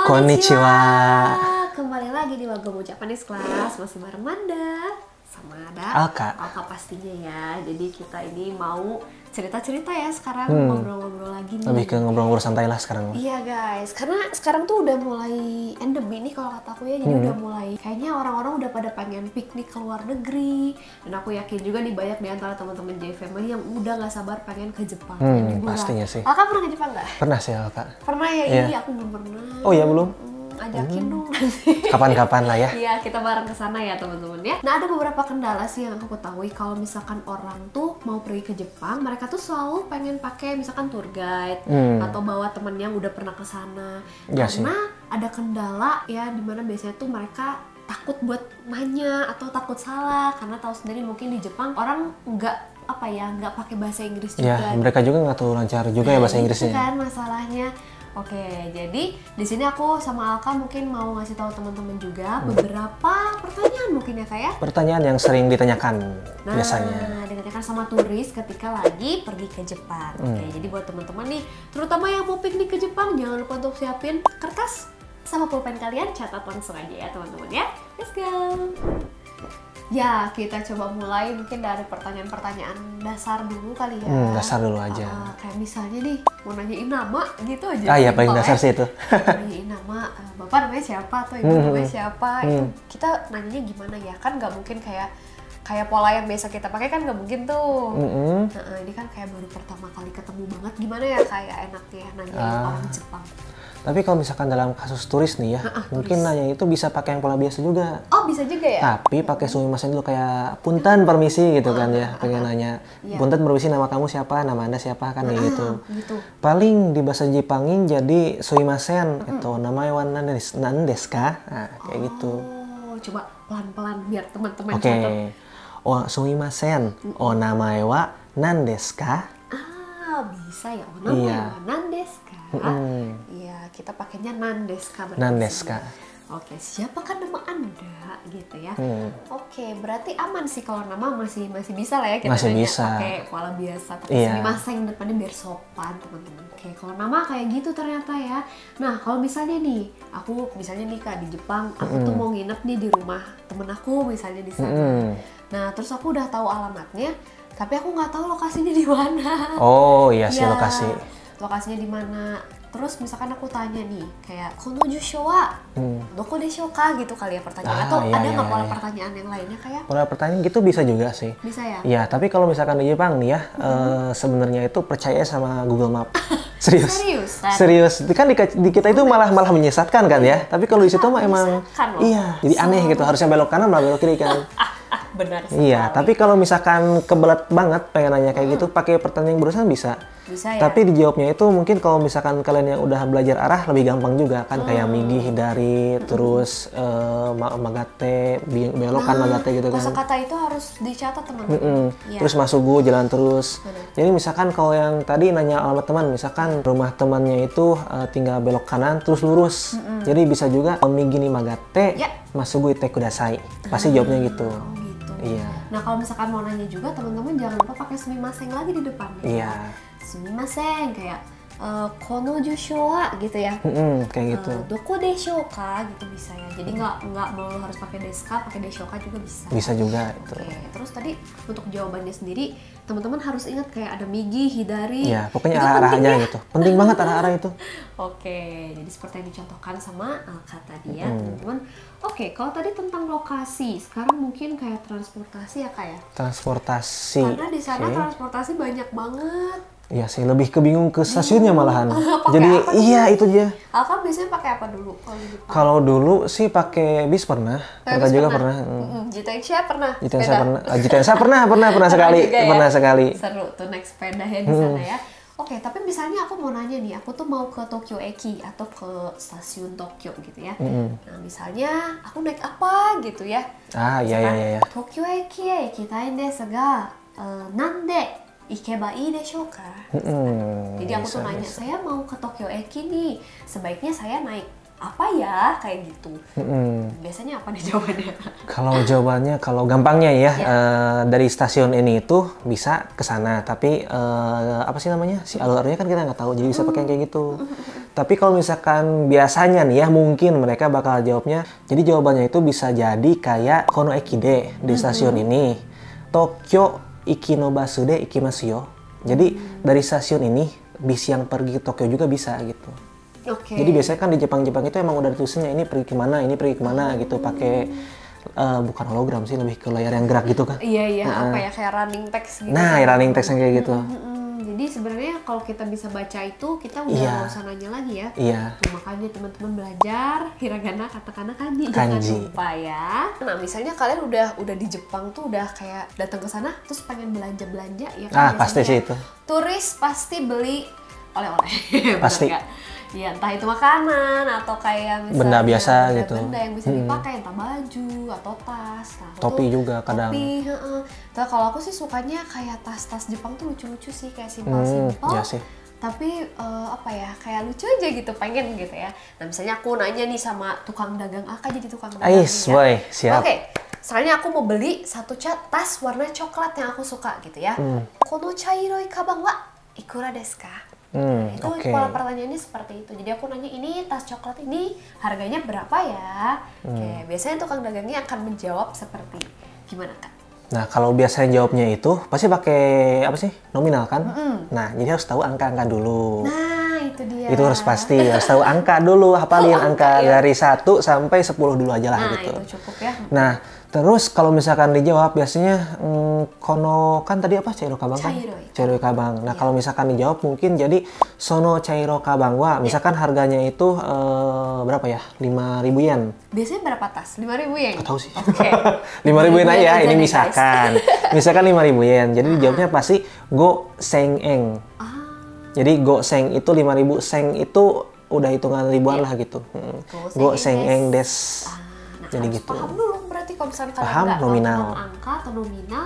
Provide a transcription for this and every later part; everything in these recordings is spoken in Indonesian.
Konnichiwa. Kembali lagi di Wagomu Japanese Class, masih bareng Manda sama ada Alka pastinya ya. Jadi kita ini mau cerita-cerita ya sekarang, ngobrol-ngobrol lagi nih. Lebih ke ngobrol-ngobrol santai lah sekarang. Iya guys, karena sekarang tuh udah mulai endemi nih kalau kata aku ya. Jadi udah mulai, kayaknya orang-orang udah pada pengen piknik ke luar negeri. Dan aku yakin juga nih banyak di antara teman-teman J Family yang udah gak sabar pengen ke Jepang. Pastinya sih. Alka pernah ke Jepang gak? Pernah sih Alka. Pernah ya? Iya. Iya, aku belum pernah. Oh ya belum? Ajakin dong nanti. Kapan-kapan lah ya. Iya, kita bareng ke sana ya teman-teman ya. Nah, ada beberapa kendala sih yang aku ketahui kalau misalkan orang tuh mau pergi ke Jepang, mereka tuh selalu pengen pakai misalkan tour guide atau bawa temen yang udah pernah ke sana. Ya, Karena ada kendala ya dimana biasanya tuh mereka takut buat nanya atau takut salah karena tahu sendiri mungkin di Jepang orang nggak pakai bahasa Inggris juga. Ya, mereka juga nggak tahu lancar juga ya bahasa Inggrisnya. Itu kan masalahnya. Oke, jadi di sini aku sama Alka mungkin mau ngasih tahu teman-teman juga beberapa pertanyaan mungkin ya Kak ya. Pertanyaan yang sering ditanyakan biasanya. Ditanyakan sama turis ketika lagi pergi ke Jepang. Oke, jadi buat teman-teman nih, terutama yang mau piknik ke Jepang, jangan lupa untuk siapin kertas sama pulpen kalian, catat langsung aja ya teman-teman ya. Let's go. Ya, kita coba mulai mungkin dari pertanyaan-pertanyaan dasar dulu kali ya. Dasar dulu aja. Kayak misalnya nih, mau nanyain nama gitu aja. Ah ya, paling dasar sih itu. Nanyain nama, bapak namanya siapa atau ibu namanya siapa. Itu kita nanyanya gimana ya? Kan nggak mungkin kayak pola yang biasa kita pakai kan nggak mungkin tuh. Nah, ini kan kayak baru pertama kali ketemu banget. Gimana ya kayak enaknya nanyain orang Jepang? Tapi kalau misalkan dalam kasus turis nih ya, mungkin nanya itu bisa pakai yang pola biasa juga. Oh, bisa juga ya? Tapi pakai sumimasen dulu kayak punten permisi gitu kan ya. Pengen nanya, punten permisi nama kamu siapa, nama anda siapa kan kayak gitu. Paling di bahasa Jepangin jadi sumimasen itu namanya wa nan desu ka? Nah, kayak gitu. Oh, coba pelan-pelan biar teman-teman Oke. catat. Oh, sumimasen. Oh, namae wa nan desu ka? Bisa ya. Oh, namanya nan desu ka? Iya, kita pakainya nan desu ka. Nan desu ka. Oke, siapakah nama anda gitu ya? Oke, berarti aman sih kalau nama masih bisa lah ya kita masih nanya bisa. pakai pola biasa, pakai sumimasen depannya biar sopan teman-teman. Oke, kalau nama kayak gitu ternyata ya. Nah, kalau misalnya nih, aku misalnya nih Kak di Jepang, aku tuh mau nginep nih di rumah temen aku misalnya di sana. Nah, terus aku udah tahu alamatnya, tapi aku nggak tahu lokasinya di mana. Oh iya sih lokasi. Lokasinya di mana? Terus misalkan aku tanya nih, kayak kono jusho wa doko desho ka gitu kali ya pertanyaan. Atau ada nggak pola pertanyaan yang lainnya kayak? Pola pertanyaan gitu bisa juga sih. Bisa ya? Iya, tapi kalau misalkan di Jepang nih ya, sebenarnya itu percaya sama Google Map. Serius. Serius. Kan di kita itu malah menyesatkan kan ya. Tapi kalau di situ mah emang iya, jadi aneh gitu. Harusnya belok kanan malah belok kiri kan. Benar sekali. Iya, tapi kalau misalkan kebelet banget pengen nanya kayak gitu, pakai pertanyaan yang berurusan bisa. Bisa ya? Tapi dijawabnya itu mungkin kalau misalkan kalian yang udah belajar arah lebih gampang juga kan, kayak migi, hidari, terus magate, belokan magate gitu kan. Kosakata itu harus dicatat teman-teman. Terus masugu, jalan terus. Jadi misalkan kalau yang tadi nanya alamat teman, misalkan rumah temannya itu tinggal belok kanan terus lurus. Jadi bisa juga migi ni magate, masugu ite kudasai. Pasti jawabnya gitu. Iya. Nah, kalau misalkan mau nanya juga teman-teman jangan lupa pakai sumimasen lagi di depannya. Iya. Sumimasen kayak kono jusho wa gitu ya. Kayak gitu. Doko desho ka gitu bisa ya. Jadi nggak melulu harus pakai desu ka, pakai desho ka juga bisa. Bisa juga itu. Oke, terus tadi untuk jawabannya sendiri teman-teman harus ingat kayak ada migi, hidari. Ya, pokoknya arah-arahnya gitu. Penting banget arah-arah itu. Oke, jadi seperti yang dicontohkan sama Alka tadi ya, teman-teman. Oke, kalau tadi tentang lokasi, sekarang mungkin kayak transportasi ya Kak ya? Transportasi. Karena di sana transportasi banyak banget. Iya sih, lebih kebingung ke stasiunnya malahan. Jadi apa iya itu dia. Alka biasanya pakai apa dulu kalau di Jepang? Kalau dulu sih pakai bis pernah. Kereta juga pernah. Jitensha pernah? Jitensa pernah. Jitensa pernah sekali. Pernah sekali. Seru tuh naik sepeda ya di sana ya. Oke, tapi misalnya aku mau nanya nih, aku tuh mau ke Tokyo Eki atau ke stasiun Tokyo gitu ya. Nah, misalnya aku naik apa gitu ya. Iya. Tokyo Eki ikitai desu ga, nande ikeba ii desho ka? Jadi aku tuh nanya, saya mau ke Tokyo Eki nih, sebaiknya saya naik apa ya kayak gitu. Biasanya apa nih jawabannya? Kalau jawabannya, kalau gampangnya ya, dari stasiun ini itu bisa ke sana, tapi apa sih namanya, si alurnya kan kita nggak tahu, jadi bisa pakai yang kayak gitu. Tapi kalau misalkan biasanya nih ya, mungkin mereka bakal jawabnya, jadi jawabannya itu bisa jadi kayak kono ekide di stasiun ini, Tokyo Ikinobasu de ikimasu yo. Jadi dari stasiun ini bis yang pergi ke Tokyo juga bisa gitu. Jadi biasanya kan di Jepang-Jepang itu emang udah tulisannya ini pergi kemana gitu, pakai bukan hologram sih, lebih ke layar yang gerak gitu kan. Iya, apa ya, kayak running text gitu. Nah, running text yang kayak gitu. Jadi sebenarnya kalau kita bisa baca itu, kita udah nggak usah nanya lagi ya. Iya. Nah, makanya teman-teman belajar hiragana, katakana, kanji. Jangan lupa ya. Nah, misalnya kalian udah di Jepang tuh, udah kayak datang ke sana terus pengen belanja-belanja ya kan. Pasti sih itu. Turis pasti beli oleh-oleh. Pasti. Ya, entah itu makanan atau kayak misalnya benda biasa gitu. Benda yang bisa dipakai, entah baju atau tas. Nah, topi juga kadang. Topi, Tapi kalau aku sih sukanya kayak tas-tas Jepang tuh lucu-lucu sih, kayak simpel-simpel. Iya sih. Tapi apa ya, kayak lucu aja gitu, pengen gitu ya. Nah, misalnya aku nanya nih sama tukang dagang, jadi tukang dagang nih ya. Boy, siap. Oke, soalnya aku mau beli satu tas warna coklat yang aku suka gitu ya. Kono chairoi kabang wa ikura desu ka? Itu pola pertanyaannya seperti itu. Jadi aku nanya, ini tas coklat ini harganya berapa ya? Biasanya tukang dagangnya akan menjawab seperti gimana, Kak? Nah, kalau biasanya jawabnya itu pasti pakai apa sih? Nominal kan? Nah, jadi harus tahu angka-angka dulu. Nah, itu dia. Itu harus pasti, harus tahu angka dulu, hafalin angka ya? Dari 1 sampai 10 dulu aja lah gitu. Nah, itu cukup ya. Nah, terus kalau misalkan dijawab biasanya kono kan tadi apa? Chairo kabang kan? Chairoi kabang. Nah, kalau misalkan dijawab mungkin jadi sono chairo kabang wa. Misalkan harganya itu berapa ya? 5.000 yen. Biasanya berapa tas? 5.000 yen? Nggak tahu sih. 5.000 yen aja, ini misalkan. Misalkan 5.000 yen. Jadi dijawabnya pasti go seng eng. Jadi go seng itu 5.000, seng itu udah hitungan ribuan lah gitu. Go seng eng des. Jadi gitu. Paham dulu berarti kalau misalnya kalian paham nggak nominal. tahu angka atau nominal,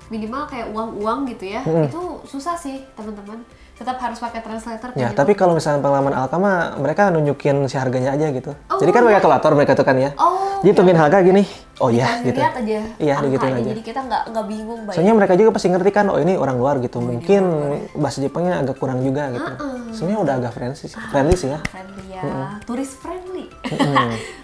minimal kayak uang-uang gitu ya. Itu susah sih teman-teman. Tetap harus pakai translator. Ya, tapi kalau misalnya pengalaman Alkama, mereka nunjukin si harganya aja gitu. Jadi kan pakai kalkulator mereka tuh kan ya. Jadi tungguin harga gini. Oh iya gitu. Lihat aja. Iya, digituin aja. Jadi kita nggak bingung. Soalnya mereka juga pasti ngerti kan, oh ini orang luar gitu. Mungkin bahasa Jepangnya agak kurang juga gitu. Sebenarnya udah agak friendly sih ya. Friendly ya. Turis friendly.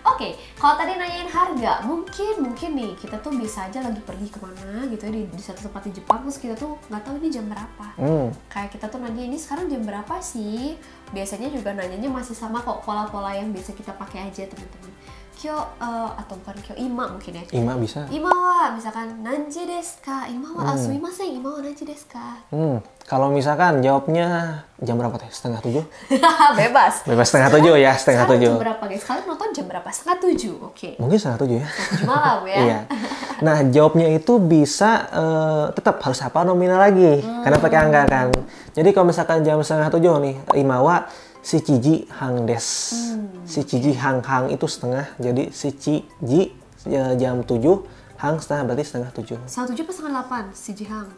Oke, kalau tadi nanyain harga, mungkin nih kita tuh bisa aja lagi pergi kemana gitu ya di satu tempat di Jepang, terus kita tuh nggak tahu ini jam berapa. Kayak kita tuh nanya, ini sekarang jam berapa sih? Biasanya juga nanyanya masih sama kok, pola-pola yang biasa kita pakai aja teman-teman. Kyo atau bukan kyo, ima mungkin ya. Ima bisa. Ima wa misalkan nanji desu ka? Ima wa sumimasen, ima wa nanji desu ka? Kalau misalkan jawabnya jam berapa teh? 6:30? Bebas. Bebas 6:30 ya, 6:30. Sekarang jam berapa guys? Kalian nonton jam berapa? 6:30, oke. Mungkin 6:30 ya. 7 malam ya. Iya. Nah, jawabnya itu bisa tetap harus hafal nominal lagi, karena pakai angka kan. Jadi kalau misalkan jam 6:30 nih, imawa shichiji hang des. Shichiji hang itu setengah, jadi shichiji jam 7, hang setengah berarti 6:30. 7 pas 7:30 si Jihang.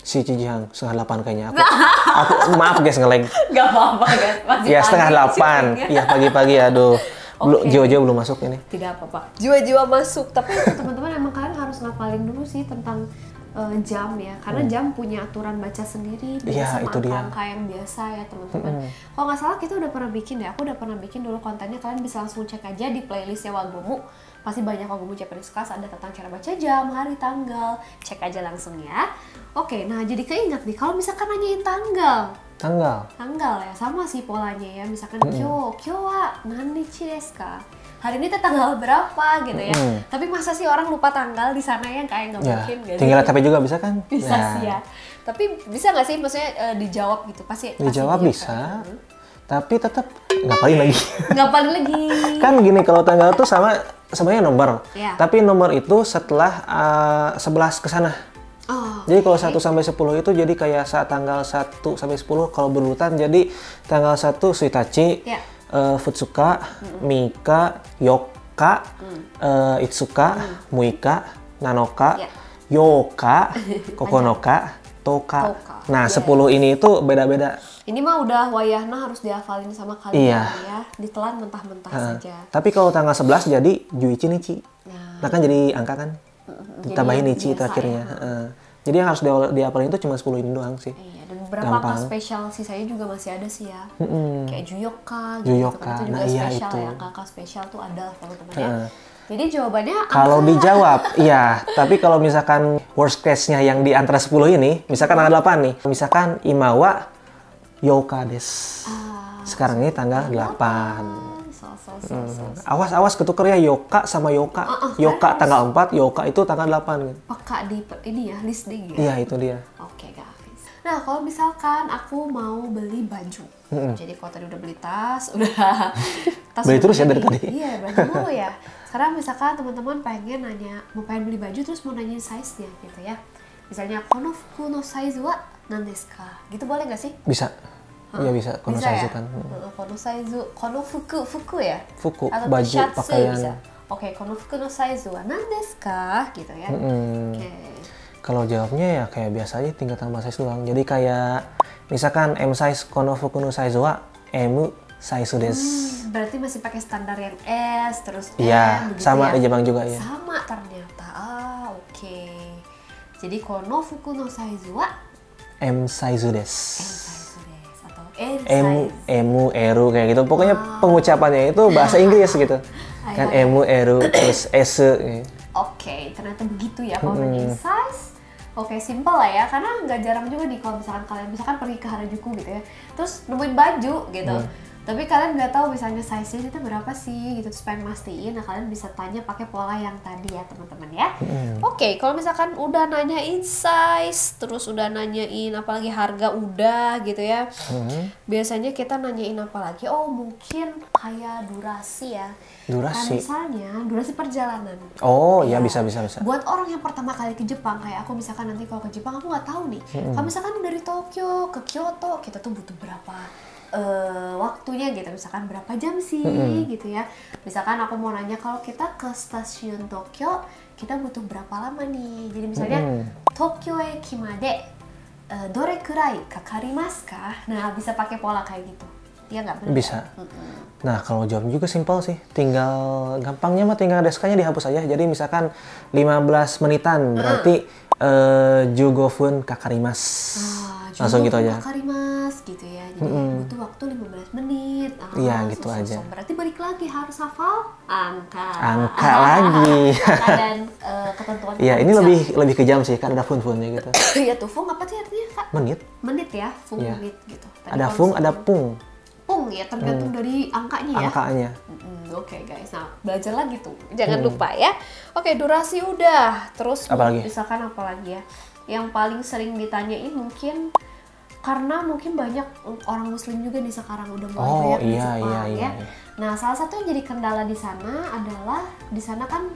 Shichiji hang 7:30 kayaknya aku maaf guys nge-lag. Gak apa-apa guys. Ya 7:30. Iya pagi-pagi aduh. Jiwa-jiwa belum masuk ini. Tidak apa-apa. Jiwa-jiwa masuk. Tapi teman-teman emang kalian harus ngapalin dulu sih tentang jam ya, karena jam punya aturan baca sendiri, beda sama angka-angka yang biasa ya teman-teman. Kalau nggak salah kita udah pernah bikin ya, aku udah pernah bikin dulu kontennya, kalian bisa langsung cek aja di playlistnya Wagomu. Pasti banyak Wagomu Japanese Class, ada tentang cara baca jam, hari, tanggal, cek aja langsung ya. Oke, nah jadi keinget nih, kalau misalkan nanyain tanggal ya, sama sih polanya ya, misalkan kyo wa nanichi desu ka? Hari ini tanggal berapa gitu ya. Tapi masa sih orang lupa tanggal di sana ya, kayak nggak mungkin gitu. Tinggal HP juga bisa kan? Bisa sih ya. Tapi bisa nggak sih maksudnya dijawab gitu? Pasti dijawab bisa. Tapi tetap ngapalin lagi. Ngapalin lagi. Kan gini, kalau tanggal tuh sebenarnya nomor. Tapi nomor itu setelah 11 ke sana. Jadi kalau 1 sampai 10 itu jadi kayak saat tanggal 1 sampai 10 kalau berurutan, jadi tanggal 1 Suitachi, Futsuka, Mika, Yoka, Itsuka, Muika, Nanoka, Yoka, Kokonoka, Toka. Nah, 10 ini itu beda-beda. Ini mah udah wayahna harus dihafalin sama kalian ya. Ditelan mentah-mentah saja. Tapi kalau tanggal 11 jadi Juichi Nichi. Nah kan jadi angka kan? Ditambahin Nichi terakhirnya. Jadi yang harus diapalin itu cuma 10 ini doang sih. Iya, dan beberapa kakak spesial sisanya juga masih ada sih ya. Kayak Juyoka gitu. Juyoka, Itu juga nah iya spesial itu. ya, kakak spesial tuh ada teman-teman ya. Jadi jawabannya kalau dijawab, iya. Tapi kalau misalkan worst case-nya yang di antara 10 ini, misalkan tanggal 8 nih. Misalkan Imawa Yoka des. Sekarang ini tanggal 8. Awas ketuker ya Yoka sama Yoka. Yoka tanggal 4, Yoka itu tanggal 8 gitu. Peka di ini ya, listing ya. Iya, itu dia. Oke, guys. Nah, kalau misalkan aku mau beli baju. Jadi kalau tadi udah beli tas, udah tas beli terus ya dari tadi. Iya, baju mulu ya. Sekarang misalkan teman-teman pengen beli baju terus mau nanyain size-nya gitu ya. Misalnya kono fuku no size wa nan desu ka? Gitu boleh nggak sih? Bisa. Iya bisa, kono size kan. Kono size, kono fuku ya? Fuku, atau baju, shatsu pakaian. bisa. Oke, kono fuku no size wa nan desu ka? Gitu ya. Oke. Kalau jawabnya ya kayak biasa aja, tinggal tambah size doang. Jadi kayak misalkan M size kono fuku no size wa M size desu. Berarti masih pakai standar yang S terus M iya, begitu sama ya? di Jepang juga ya. Sama ternyata. Oke. Jadi kono fuku no size wa M size desu. Atau L Emu, size. emu, eru kayak gitu. Pokoknya pengucapannya itu bahasa Inggris gitu. Kan emu, eru, terus ese. Gitu. Oke, ternyata begitu ya kalau nanyain size. Oke, simple lah ya, karena nggak jarang juga nih kalau misalkan kalian pergi ke Harajuku gitu ya, terus nemuin baju gitu. Tapi kalian nggak tahu misalnya size-nya itu berapa sih gitu, terus pengen mastiin, nah kalian bisa tanya pakai pola yang tadi ya teman-teman ya. Oke, kalau misalkan udah nanyain size, terus udah nanyain apalagi harga udah gitu ya. Biasanya kita nanyain apa lagi? Oh mungkin kayak durasi ya. Durasi? Misalnya durasi perjalanan. Oh ya bisa. Buat orang yang pertama kali ke Jepang, kayak aku misalkan nanti kalau ke Jepang aku nggak tahu nih. Kalau misalkan dari Tokyo ke Kyoto, kita tuh butuh berapa waktunya gitu, misalkan berapa jam sih gitu ya. Misalkan aku mau nanya kalau kita ke stasiun Tokyo kita butuh berapa lama nih, jadi misalnya Tokyo eki made dore kurai kakarimasu ka? Nah bisa pakai pola kayak gitu, iya nggak? Bisa. Nah kalau jawab juga simpel sih, gampangnya mah tinggal deskanya dihapus aja. Jadi misalkan 15 menitan berarti 15 分かかります。Langsung gitu aja. Kakarimas gitu ya. Jadi butuh waktu 15 menit. Iya, gitu aja. Berarti balik lagi harus hafal angka. Angka lagi. Angka dan ketentuan. Iya, ini lebih kejam sih, kan ada fun-funnya gitu. Iya tuh, fung apa sih artinya, Kak? Menit. Menit ya, fung menit gitu. Ada fung, ada pung. Pung ya, tergantung dari angkanya ya. Angkanya. Oke guys, nah belajar lagi tuh, jangan lupa ya. Oke, durasi udah, terus misalkan apa lagi ya? Yang paling sering ditanyain mungkin karena mungkin banyak orang muslim juga nih sekarang udah mulai banyak di Jepang ya. Nah, salah satu yang jadi kendala di sana adalah di sana kan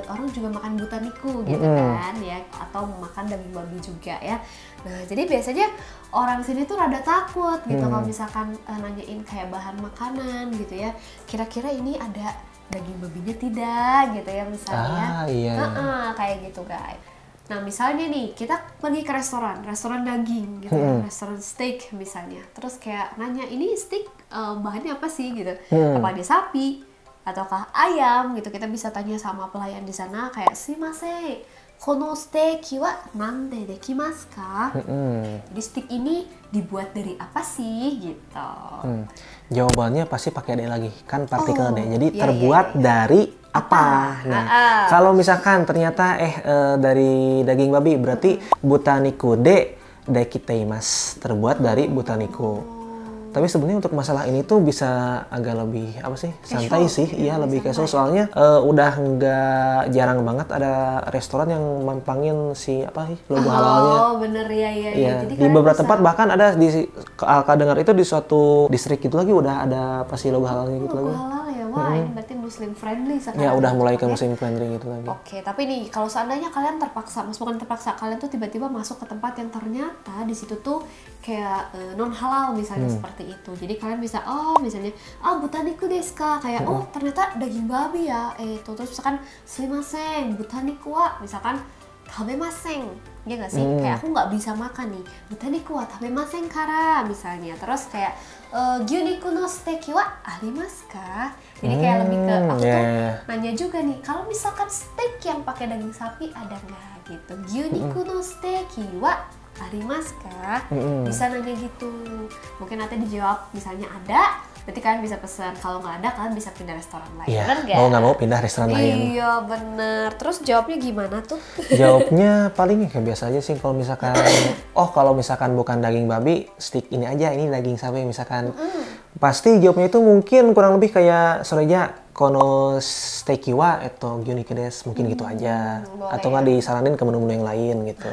orang juga makan butaniku gitu kan ya, atau makan daging babi juga ya. Nah, jadi biasanya orang sini tuh rada takut gitu kalau misalkan nanyain kayak bahan makanan gitu ya. Kira-kira ini ada daging babinya tidak gitu ya misalnya. Kayak gitu guys. Nah misalnya nih kita pergi ke restoran daging gitu ya, restoran steak misalnya. Terus kayak nanya ini steak bahannya apa sih gitu, apa dia sapi ataukah ayam gitu. Kita bisa tanya sama pelayan di sana kayak shimasen, kono steak wa nande dekimasu ka? Jadi steak ini dibuat dari apa sih gitu. Jawabannya pasti pakai D lagi, kan partikel D. Jadi terbuat dari apa? Nah, kalau misalkan ternyata dari daging babi berarti butaniku de dekiteimasu, terbuat dari butaniku. Tapi sebenarnya untuk masalah ini tuh bisa agak lebih apa sih, santai sih, iya lebih casual. Soalnya udah nggak jarang banget ada restoran yang mampangin si apa sih logo halalnya. Oh bener ya. Jadi di beberapa tempat bahkan ada di Alka dengar itu di suatu distrik itu lagi udah ada pasti logo halalnya gitu lagi. Halal ya, wah ini berarti muslim friendly sekarang. Ya udah mulai ke muslim friendly gitu lagi. Oke, tapi nih kalau seandainya kalian terpaksa, bukan terpaksa, kalian tuh tiba-tiba masuk ke tempat yang ternyata di situ tuh kayak non halal misalnya seperti itu. Jadi kalian bisa misalnya butaniku desu ka, kayak ternyata daging babi ya. Terus misalkan sumimasen butaniku wa misalkan tabemasen. Ya nggak sih? Kayak aku nggak bisa makan nih. Butaniku wa tabemasen kara misalnya. Terus kayak gyuniku no steak wa arimasu ka? Jadi kayak lebih ke aku tuh nanya juga nih, kalau misalkan steak yang pakai daging sapi ada nggak gitu. Gyuniku no steki wa arimasu ka? Bisa nanya gitu. Mungkin nanti dijawab misalnya ada, berarti kalian bisa pesan. Kalau nggak ada, kalian bisa pindah restoran lain. Iya, Bener nggak? mau nggak mau pindah restoran lain. Iya, bener. Terus jawabnya gimana tuh? Jawabnya paling kayak biasa aja sih. Kalau misalkan, kalau misalkan bukan daging babi, stick ini aja, ini daging sapi misalkan. Pasti jawabnya itu mungkin kurang lebih kayak soreja kono steki wa atau gyuniku desu, mungkin gitu aja. Atau nggak disaranin ke menu-menu yang lain gitu.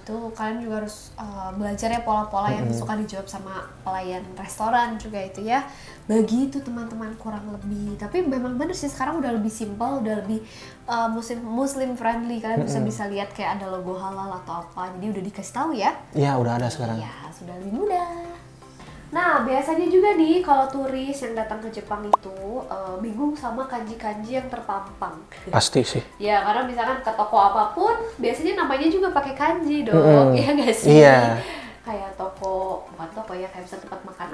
Itu kalian juga harus belajar ya pola-pola yang suka dijawab sama pelayan restoran juga itu ya. Begitu teman-teman kurang lebih. Tapi memang bener sih sekarang udah lebih simpel, udah lebih muslim friendly. Kalian bisa lihat kayak ada logo halal atau apa. Jadi udah dikasih tahu ya. Iya, udah ada sekarang. Iya, sudah lebih mudah. Nah, biasanya juga nih kalau turis yang datang ke Jepang itu bingung sama kanji-kanji yang terpampang. Pasti sih. Ya, karena misalkan ke toko apapun, biasanya namanya juga pakai kanji dong, ya nggak sih? Iya. Kayak toko, bukan toko ya, kayak misalnya tempat makan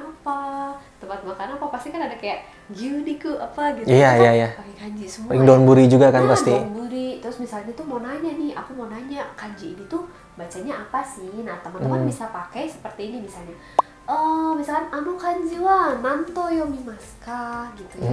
apa, pasti kan ada kayak gyuniku apa gitu. Iya, kan iya, iya. pakai kanji semua. Paling donburi juga kan pasti. Donburi. Terus misalnya tuh mau nanya nih, aku mau nanya kanji ini tuh bacanya apa sih? Nah, teman-teman bisa pakai seperti ini misalnya. Misalkan kanji wa nanto yomimasu ka gitu ya.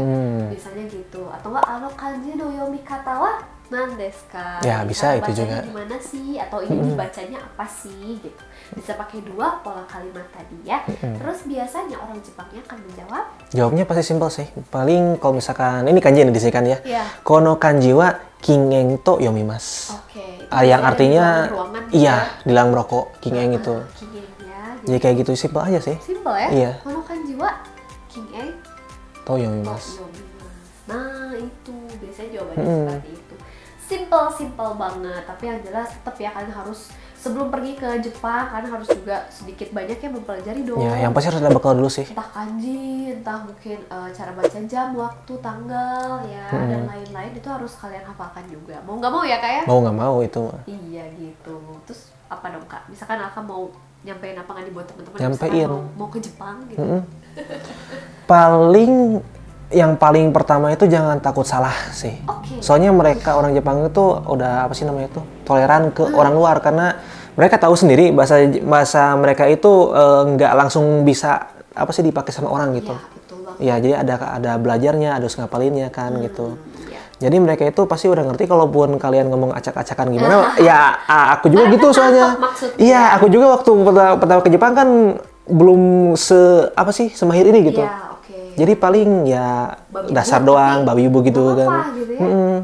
Misalnya gitu. Atau enggak kanji no yomikata wa nan desu ka? Ya, bisa itu juga. Gimana sih? Atau ini dibacanya apa sih gitu. Bisa pakai dua pola kalimat tadi ya. Terus biasanya orang Jepangnya akan menjawab. Jawabnya pasti simpel sih. Paling kalau misalkan ini kanji yang disediakan ya. Iya. Kono kanji wa kingeng to yomimasu. Oke. Yang artinya iya, di dalam rokok kingeng itu. Jadi kayak gitu simpel aja sih. Simpel ya? Iya. Kono kanji wa kingeng to yomimasu. Nah, itu biasanya jawabannya seperti itu. Simple banget, tapi yang jelas tetap ya kalian harus sebelum pergi ke Jepang kalian harus juga sedikit banyak yang mempelajari dong. Ya, yang pasti harus ada bekal dulu sih. Entah kanji, entah mungkin cara baca jam, waktu, tanggal ya dan lain-lain itu harus kalian hafalkan juga. Mau nggak mau ya Kak ya? Mau nggak mau itu. Iya gitu. Terus apa dong Kak? Misalkan Alka mau nyampein apa nggak nih buat teman-teman? Nyampein. Mau ke Jepang gitu. Yang paling pertama itu jangan takut salah sih. Soalnya mereka orang Jepang itu udah apa sih namanya itu toleran ke orang luar karena mereka tahu sendiri bahasa mereka itu nggak langsung bisa apa sih dipakai sama orang gitu. Iya, betul banget. Ya, jadi ada belajarnya, ada ngapalinnya kan gitu. Jadi mereka itu pasti udah ngerti kalaupun kalian ngomong acak-acakan gimana. Ya, aku juga gitu soalnya. Iya, aku juga waktu pertama ke Jepang kan belum semahir ini gitu. Iya, jadi paling ya babi dasar doang, babi ibu gitu kan. Gitu ya?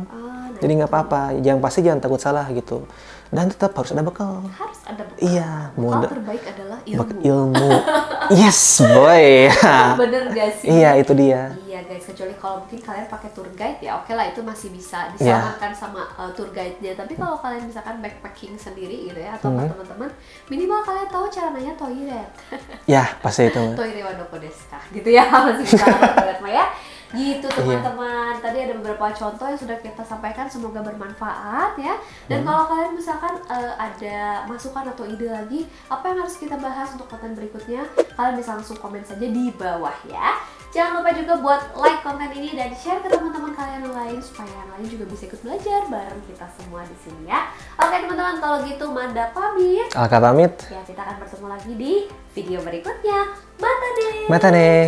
Jadi nggak apa-apa, jangan takut salah gitu. Dan tetap harus ada bekal. Harus ada bekal. Iya, bekal terbaik adalah ilmu. Yes, boy. Bener gak sih? Iya, itu dia. Iya guys, kecuali kalau mungkin kalian pakai tour guide ya oke lah itu masih bisa disamakan sama tour guide-nya. Tapi kalau kalian misalkan backpacking sendiri gitu ya atau teman-teman, minimal kalian tahu cara nanya toilet. Ya, pasti itu. Toilet wa doko desu ka? Gitu ya, masih bisa toilet mah ya. Gitu teman-teman, tadi ada beberapa contoh yang sudah kita sampaikan, semoga bermanfaat ya. Dan kalau kalian misalkan ada masukan atau ide lagi apa yang harus kita bahas untuk konten berikutnya, kalian bisa langsung komen saja di bawah ya. Jangan lupa juga buat like konten ini dan share ke teman-teman kalian yang lain supaya yang lain juga bisa ikut belajar bareng kita semua di sini ya. Oke teman-teman, kalau gitu Manda pamit. Alka pamit. Ya, kita akan bertemu lagi di video berikutnya. Mata deh. Mata deh.